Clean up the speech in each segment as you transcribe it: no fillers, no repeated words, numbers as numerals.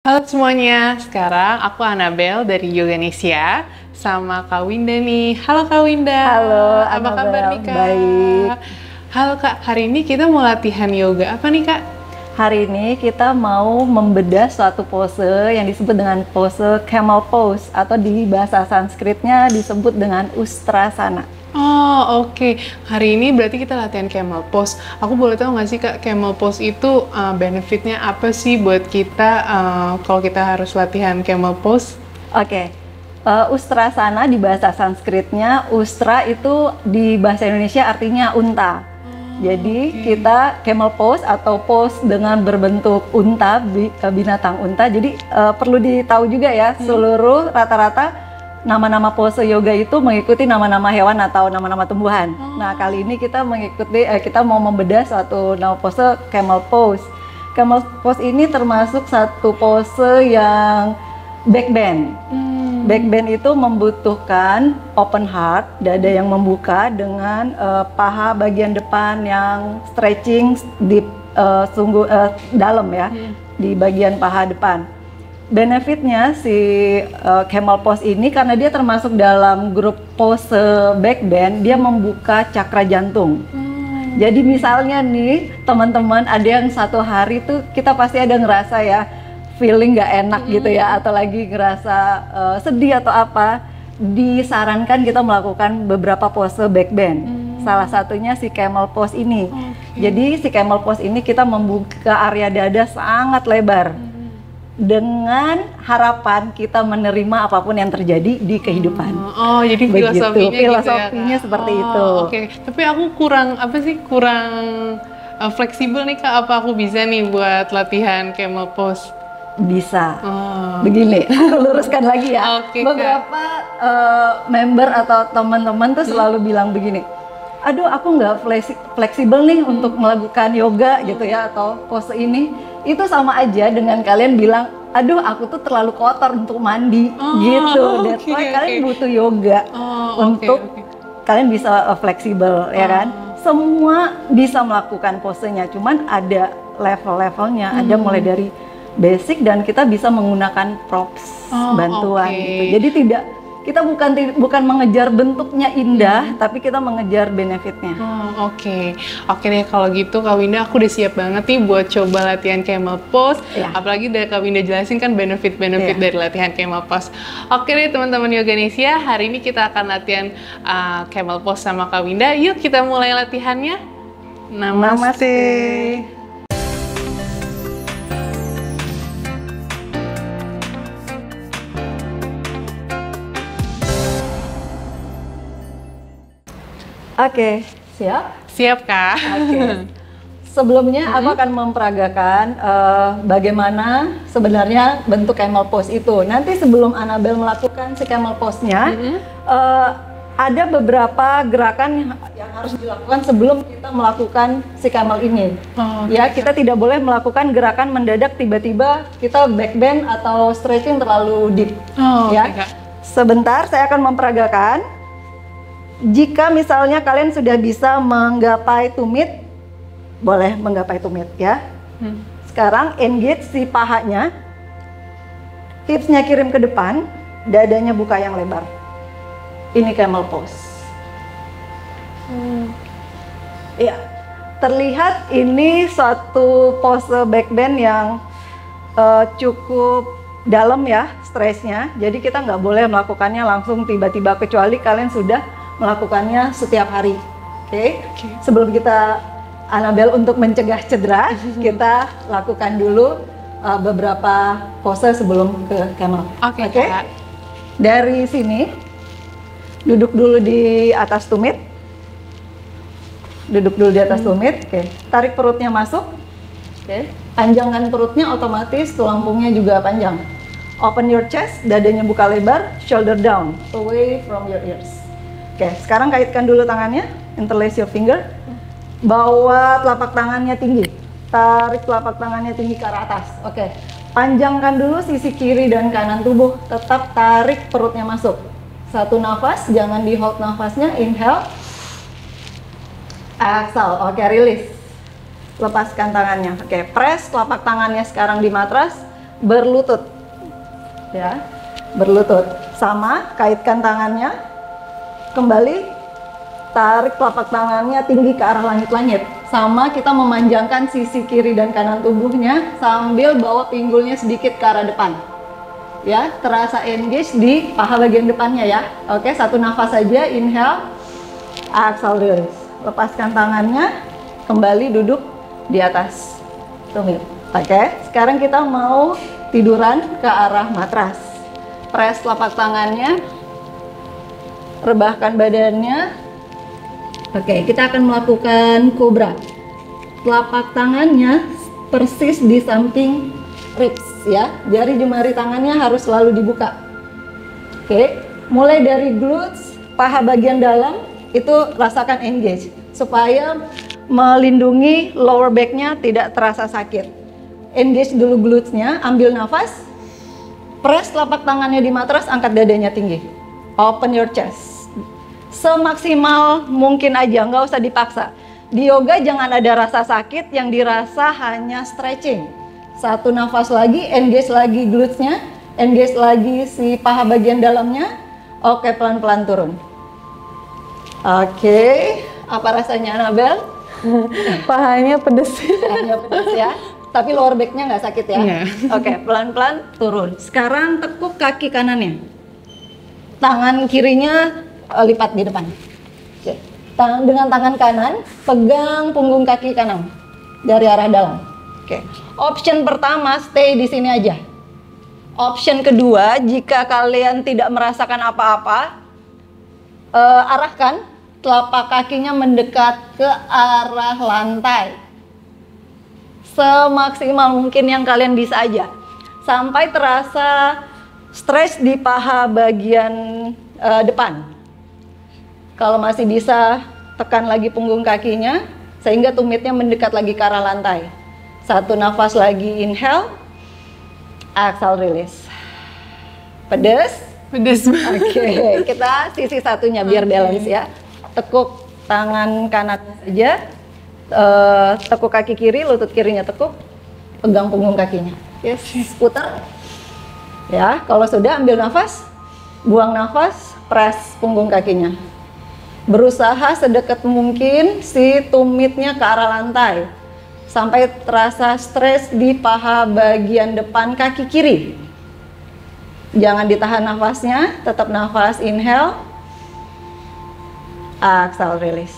Halo semuanya, sekarang aku Anabel dari Yoganesia sama Kak Winda nih. Halo Kak Winda. Halo, Apa kabar Anabel. nih Kak? Baik. Halo Kak, hari ini kita mau latihan yoga apa nih Kak? Hari ini kita mau membedah suatu pose yang disebut dengan pose camel pose atau di bahasa Sanskritnya disebut dengan Ustrasana. Oh oke. Hari ini berarti kita latihan camel pose. Aku boleh tahu nggak sih Kak, camel pose itu benefitnya apa sih buat kita kalau kita harus latihan camel pose? Oke. Ustrasana di bahasa Sanskritnya, Ustra itu di bahasa Indonesia artinya unta. Jadi kita camel pose atau pose dengan berbentuk unta, binatang unta. Jadi perlu ditahu juga ya, seluruh rata-rata nama-nama pose yoga itu mengikuti nama-nama hewan atau nama-nama tumbuhan. Nah, kali ini kita kita mau membedah suatu nama pose camel pose. Camel pose ini termasuk satu pose yang backbend. Backbend itu membutuhkan open heart, dada yang membuka dengan paha bagian depan yang stretching di dalam ya, di bagian paha depan. Benefitnya si camel pose ini karena dia termasuk dalam grup pose backbend, dia membuka cakra jantung. Jadi misalnya nih teman-teman ada yang satu hari tuh kita pasti ada ngerasa ya feeling nggak enak gitu ya, atau lagi ngerasa sedih atau apa, disarankan kita melakukan beberapa pose backbend. Salah satunya si camel pose ini. Jadi si camel pose ini kita membuka area dada sangat lebar. Dengan harapan kita menerima apapun yang terjadi di kehidupan. Oh, jadi filosofinya filosofinya gitu ya, seperti itu. Oke. Tapi aku kurang fleksibel nih Kak. Apa aku bisa nih buat latihan camel pose? Bisa. Begini, aku luruskan lagi ya. Oke, beberapa member atau teman-teman tuh selalu bilang begini, aduh aku nggak fleksibel nih untuk melakukan yoga gitu ya, atau pose ini. Itu sama aja dengan kalian bilang, aduh aku tuh terlalu kotor untuk mandi gitu. That's why kalian butuh yoga untuk kalian bisa fleksibel ya kan. Semua bisa melakukan posenya, cuman ada level-levelnya. Ada mulai dari basic dan kita bisa menggunakan props bantuan gitu. Jadi kita bukan mengejar bentuknya indah, tapi kita mengejar benefitnya. Oke deh kalau gitu Kak Winda, aku udah siap banget nih buat coba latihan camel pose. Apalagi dari Kak Winda jelasin kan benefit dari latihan camel pose. Oke deh teman-teman Yoganesia, hari ini kita akan latihan camel pose sama Kak Winda. Yuk kita mulai latihannya. Namaste. Oke, siap? Siap Kak. Oke. Sebelumnya aku akan memperagakan bagaimana sebenarnya bentuk camel pose itu. Nanti sebelum Anabel melakukan si camel pose-nya, ada beberapa gerakan yang harus dilakukan sebelum kita melakukan si camel ini. Ya, kita tidak boleh melakukan gerakan mendadak tiba-tiba kita backbend atau stretching terlalu deep. Ya. Sebentar, saya akan memperagakan. Jika misalnya kalian sudah bisa menggapai tumit, boleh menggapai tumit ya. Sekarang engage si pahanya, hipsnya kirim ke depan, dadanya buka yang lebar. Ini camel pose. Ya, terlihat ini suatu pose backbend yang cukup dalam ya stresnya. Jadi kita nggak boleh melakukannya langsung tiba-tiba, kecuali kalian sudah melakukannya setiap hari. Oke. Sebelum kita Anabel untuk mencegah cedera, kita lakukan dulu beberapa pose sebelum ke camel. Oke. Dari sini duduk dulu di atas tumit. Duduk dulu di atas tumit. Oke. Tarik perutnya masuk. Oke. Panjangkan perutnya, otomatis tulang punggungnya juga panjang. Open your chest, dadanya buka lebar, shoulder down, away from your ears. Oke, sekarang kaitkan dulu tangannya, interlace your finger. Bawa telapak tangannya tinggi. Tarik telapak tangannya tinggi ke arah atas. Oke. Panjangkan dulu sisi kiri dan kanan tubuh. Tetap tarik perutnya masuk. Satu nafas, jangan di hold nafasnya. Inhale. Exhale. Oke, release. Lepaskan tangannya. Oke, press telapak tangannya sekarang di matras. berlutut. Ya, berlutut. Sama, kaitkan tangannya. Kembali, tarik telapak tangannya tinggi ke arah langit-langit. Sama, kita memanjangkan sisi kiri dan kanan tubuhnya sambil bawa pinggulnya sedikit ke arah depan. Ya, terasa engage di paha bagian depannya ya. Oke, satu nafas saja, inhale, exhale, release. Lepaskan tangannya, kembali duduk di atas tumit. Oke, sekarang kita mau tiduran ke arah matras. Press telapak tangannya, rebahkan badannya. Oke, kita akan melakukan cobra. Telapak tangannya persis di samping ribs ya. Jari jemari tangannya harus selalu dibuka. Oke, mulai dari glutes, paha bagian dalam itu rasakan engage supaya melindungi lower back-nya tidak terasa sakit. Engage dulu glutes-nya, ambil nafas. Press telapak tangannya di matras, angkat dadanya tinggi. Open your chest. Semaksimal mungkin aja, nggak usah dipaksa. Di yoga jangan ada rasa sakit, yang dirasa hanya stretching. Satu nafas lagi, engage lagi glutes-nya, engage lagi si paha bagian dalamnya. Oke, pelan-pelan turun. Oke, apa rasanya Anabel? Pahanya pedes. Pahanya pedes ya, tapi lower back-nya nggak sakit ya? Yeah. Oke, pelan-pelan turun. Sekarang tekuk kaki kanannya. Tangan kirinya lipat di depan. Oke. Dengan tangan kanan, pegang punggung kaki kanan dari arah dalam. Oke. Option pertama, stay di sini aja. Option kedua, jika kalian tidak merasakan apa-apa, arahkan telapak kakinya mendekat ke arah lantai. Semaksimal mungkin yang kalian bisa aja. Sampai terasa stretch di paha bagian depan. Kalau masih bisa, tekan lagi punggung kakinya sehingga tumitnya mendekat lagi ke arah lantai. Satu nafas lagi, inhale, exhale, release. Pedes? Pedes banget. Oke, kita sisi satunya biar balance ya. Tekuk tangan kanan saja, tekuk kaki kiri, lutut kirinya tekuk, pegang punggung kakinya. Yes, putar. Ya, kalau sudah ambil nafas, buang nafas, press punggung kakinya. Berusaha sedekat mungkin si tumitnya ke arah lantai sampai terasa stres di paha bagian depan kaki kiri. Jangan ditahan nafasnya, tetap nafas, inhale, exhale, release.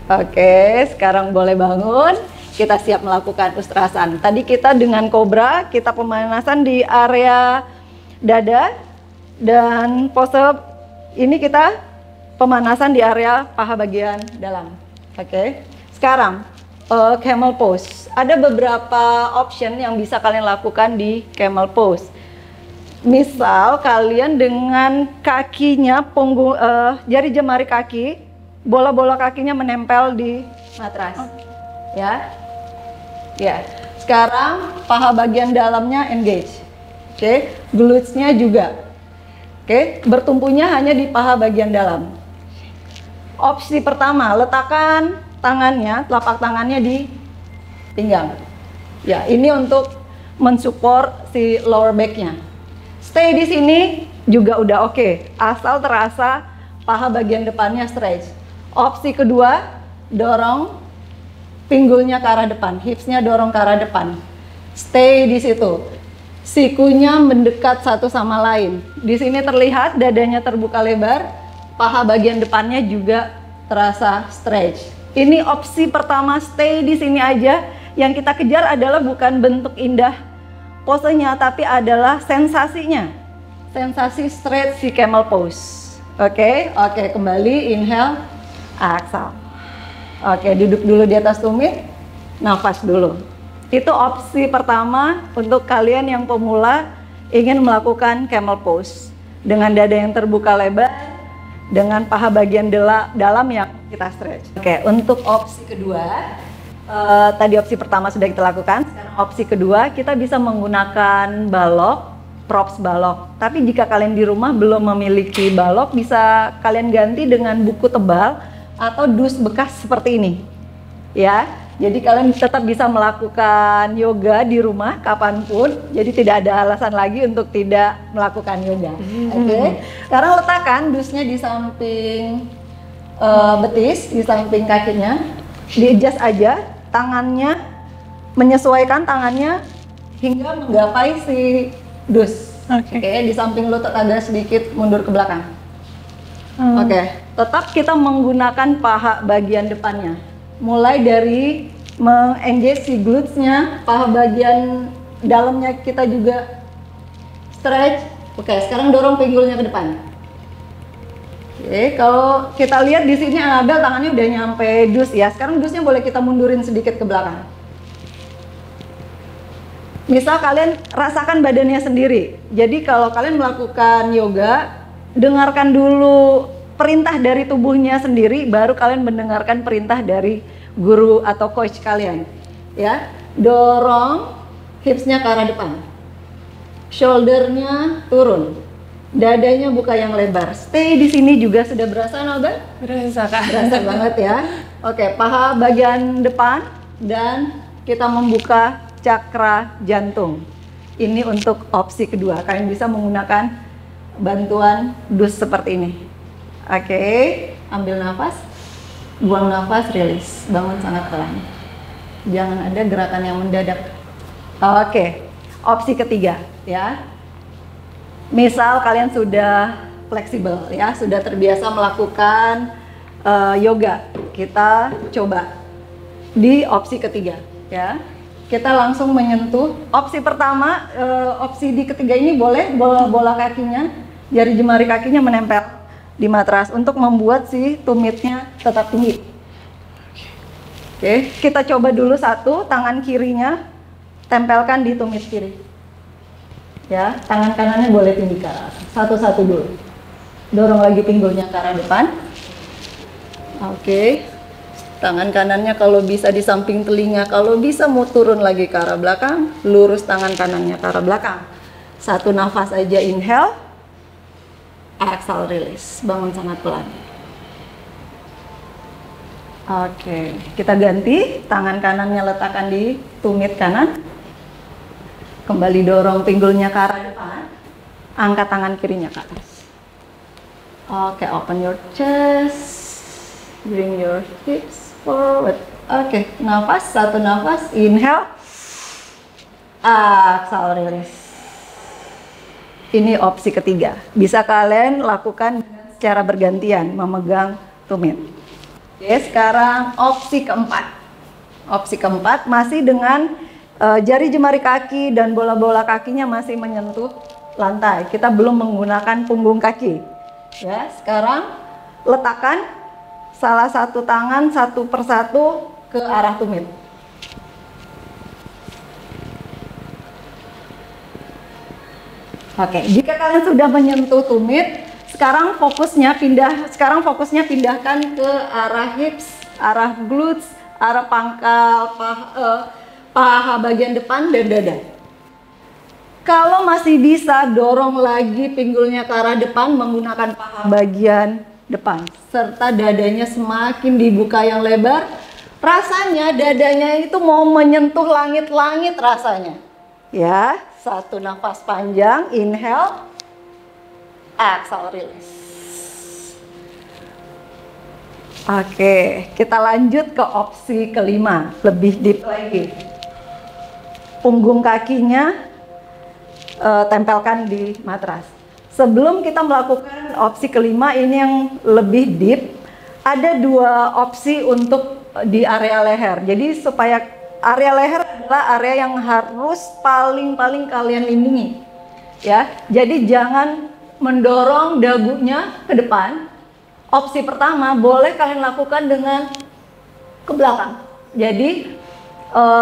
Oke, sekarang boleh bangun. Kita siap melakukan ustrasan. Tadi kita dengan cobra, kita pemanasan di area dada, dan pose ini kita pemanasan di area paha bagian dalam. Oke. Sekarang camel pose. Ada beberapa option yang bisa kalian lakukan di camel pose. Misal kalian dengan kakinya jari jemari kaki, bola-bola kakinya menempel di matras. Ya. Ya. Sekarang paha bagian dalamnya engage. Oke, glutes-nya juga. Oke, bertumpunya hanya di paha bagian dalam. Opsi pertama, letakkan tangannya, telapak tangannya di pinggang. Ya, ini untuk mensupport si lower back-nya. Stay di sini juga udah oke, asal terasa paha bagian depannya stretch. Opsi kedua, dorong pinggulnya ke arah depan, hipsnya dorong ke arah depan. Stay di situ. Sikunya mendekat satu sama lain. Di sini terlihat dadanya terbuka lebar. Paha bagian depannya juga terasa stretch. Ini opsi pertama, stay di sini aja. Yang kita kejar adalah bukan bentuk indah posenya, tapi adalah sensasinya. Sensasi stretch si camel pose. Oke, kembali, inhale, exhale. Oke, duduk dulu di atas tumit, nafas dulu. Itu opsi pertama untuk kalian yang pemula ingin melakukan camel pose. Dengan dada yang terbuka lebar, dengan paha bagian dalam yang kita stretch. Oke, untuk opsi kedua, tadi opsi pertama sudah kita lakukan. Sekarang opsi kedua, kita bisa menggunakan balok, props balok. Tapi jika kalian di rumah belum memiliki balok, bisa kalian ganti dengan buku tebal atau dus bekas seperti ini. Ya, Jadi kalian tetap bisa melakukan yoga di rumah kapanpun. Jadi tidak ada alasan lagi untuk tidak melakukan yoga. Oke. Sekarang letakkan dusnya di samping betis, di samping kakinya. Di-adjust aja tangannya, menyesuaikan tangannya hingga menggapai si dus. Oke, di samping lutut agak sedikit mundur ke belakang. Oke, tetap kita menggunakan paha bagian depannya. Mulai dari meng-engage si glutes-nya, paha bagian dalamnya kita juga stretch. Oke, sekarang dorong pinggulnya ke depan. Oke, kalau kita lihat di sini Anabel tangannya udah nyampe dus ya. Sekarang dusnya boleh kita mundurin sedikit ke belakang. Misal kalian rasakan badannya sendiri. Jadi kalau kalian melakukan yoga, dengarkan dulu perintah dari tubuhnya sendiri, baru kalian mendengarkan perintah dari guru atau coach kalian. Ya, dorong hipsnya ke arah depan, shouldernya turun, dadanya buka yang lebar. Stay di sini juga sudah berasa, Nobel? Berasa, Kak. Berasa banget ya. Oke, paha bagian depan dan kita membuka cakra jantung. Ini untuk opsi kedua. Kalian bisa menggunakan bantuan dus seperti ini. Oke, ambil nafas, buang nafas, rilis, bangun sangat pelan. Jangan ada gerakan yang mendadak. Oke, opsi ketiga ya. Misal kalian sudah fleksibel ya, sudah terbiasa melakukan yoga. Kita coba di opsi ketiga ya. Kita langsung menyentuh. Opsi pertama, opsi di ketiga ini boleh bola kakinya, jari jemari kakinya menempel di matras untuk membuat si tumitnya tetap tinggi. Oke, kita coba dulu satu, tangan kirinya tempelkan di tumit kiri. Ya, tangan kanannya boleh tinggi ke arah atas. Satu-satu dulu. Dorong lagi pinggulnya ke arah depan. Oke. Tangan kanannya kalau bisa di samping telinga, kalau bisa mau turun lagi ke arah belakang, lurus tangan kanannya ke arah belakang. Satu nafas aja inhale, exhale release, bangun sangat pelan. Oke, kita ganti, tangan kanannya letakkan di tumit kanan. Kembali dorong pinggulnya ke arah depan, angkat tangan kirinya ke atas. Oke, open your chest, bring your hips forward. Oke, nafas, satu nafas, inhale, exhale release. Ini opsi ketiga. Bisa kalian lakukan secara bergantian memegang tumit. Oke, sekarang opsi keempat. Opsi keempat masih dengan jari jemari kaki dan bola-bola kakinya masih menyentuh lantai. Kita belum menggunakan punggung kaki. Ya, sekarang letakkan salah satu tangan satu persatu ke arah tumit. Oke, jika kalian sudah menyentuh tumit, sekarang fokusnya pindahkan ke arah hips, arah glutes, arah pangkal, paha bagian depan dan dada. Kalau masih bisa, dorong lagi pinggulnya ke arah depan menggunakan paha bagian depan, serta dadanya semakin dibuka yang lebar. Rasanya dadanya itu mau menyentuh langit-langit rasanya. Ya, satu nafas panjang, inhale, exhale release. Oke, kita lanjut ke opsi kelima, lebih deep lagi. Punggung kakinya tempelkan di matras. Sebelum kita melakukan opsi kelima ini yang lebih deep, ada dua opsi untuk di area leher. Jadi supaya area leher adalah area yang harus paling kalian lindungi. Ya, jadi jangan mendorong dagunya ke depan. Opsi pertama boleh kalian lakukan dengan ke belakang. Jadi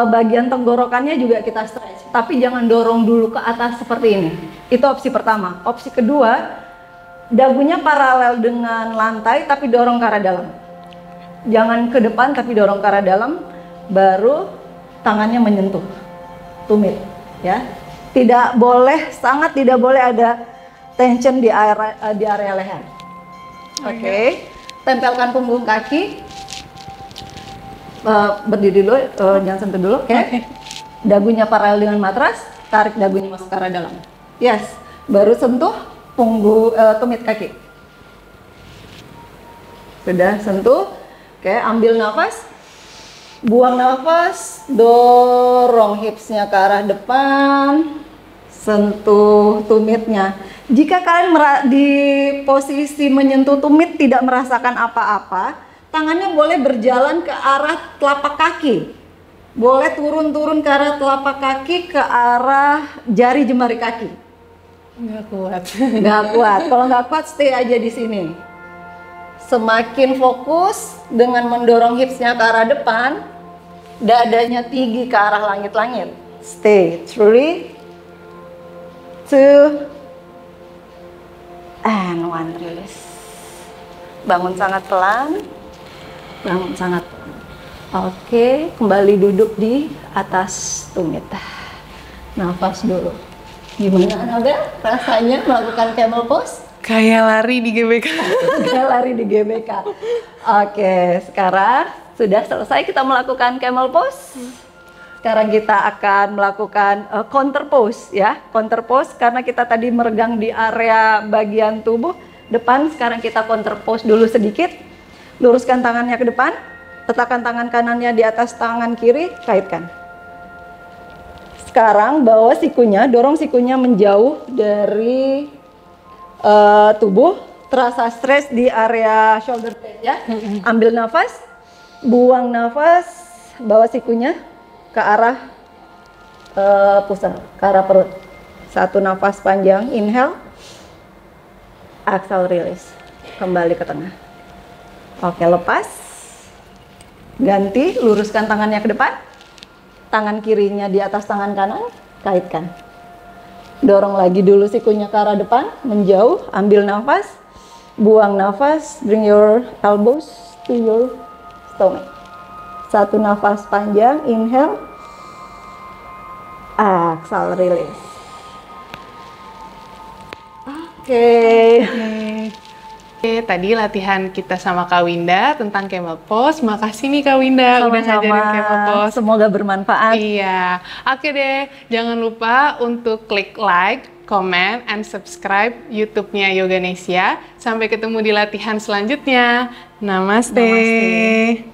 bagian tenggorokannya juga kita stretch, tapi jangan dorong dulu ke atas seperti ini. Itu opsi pertama. Opsi kedua, dagunya paralel dengan lantai tapi dorong ke arah dalam. Jangan ke depan tapi dorong ke arah dalam, baru tangannya menyentuh tumit. Ya, tidak boleh, sangat tidak boleh ada tension di area leher. Oke, tempelkan punggung kaki. berdiri dulu, jangan sentuh dulu. Oke. Dagunya paralel dengan matras, tarik dagunya masuk ke arah dalam. Yes. Baru sentuh tumit kaki. Sudah sentuh. Oke, ambil nafas. Buang nafas, dorong hipsnya ke arah depan. Sentuh tumitnya. Jika kalian di posisi menyentuh tumit tidak merasakan apa-apa, tangannya boleh berjalan ke arah telapak kaki. Boleh turun-turun ke arah telapak kaki, ke arah jari jemari kaki. Nggak kuat. Nggak kuat. Kalau nggak kuat, stay aja di sini. Semakin fokus dengan mendorong hipsnya ke arah depan, dadanya tinggi ke arah langit-langit. Stay. 3, 2, and 1, release. Bangun sangat pelan. Bangun sangat pelan. Oke, kembali duduk di atas tumit. Nafas dulu. Gimana Anabel rasanya melakukan camel pose? Kayak lari di GBK. Kayak lari di GBK. Oke, sekarang sudah selesai kita melakukan camel pose. Sekarang kita akan melakukan counter pose ya. Counter pose karena kita tadi meregang di area bagian tubuh depan, sekarang kita counter pose dulu sedikit. Luruskan tangannya ke depan, letakkan tangan kanannya di atas tangan kiri, kaitkan. Sekarang bawa sikunya, dorong sikunya menjauh dari tubuh, terasa stres di area shoulder blade ya. Ambil nafas, buang nafas, bawa sikunya ke arah pusat, ke arah perut. Satu nafas panjang, inhale, exhale, release. Kembali ke tengah. Oke, lepas. Ganti, luruskan tangannya ke depan. Tangan kirinya di atas tangan kanan, kaitkan. Dorong lagi dulu sikunya ke arah depan, menjauh, ambil nafas, buang nafas, bring your elbows to your stomach. Satu nafas panjang, inhale, exhale, release. Oke. Oke, tadi latihan kita sama Kak Winda tentang camel pose. Makasih nih Kak Winda udah ngajarin camel pose. Semoga bermanfaat. Iya. Oke deh, jangan lupa untuk klik like, comment, and subscribe YouTube-nya Yoganesia. Sampai ketemu di latihan selanjutnya. Namaste. Namaste.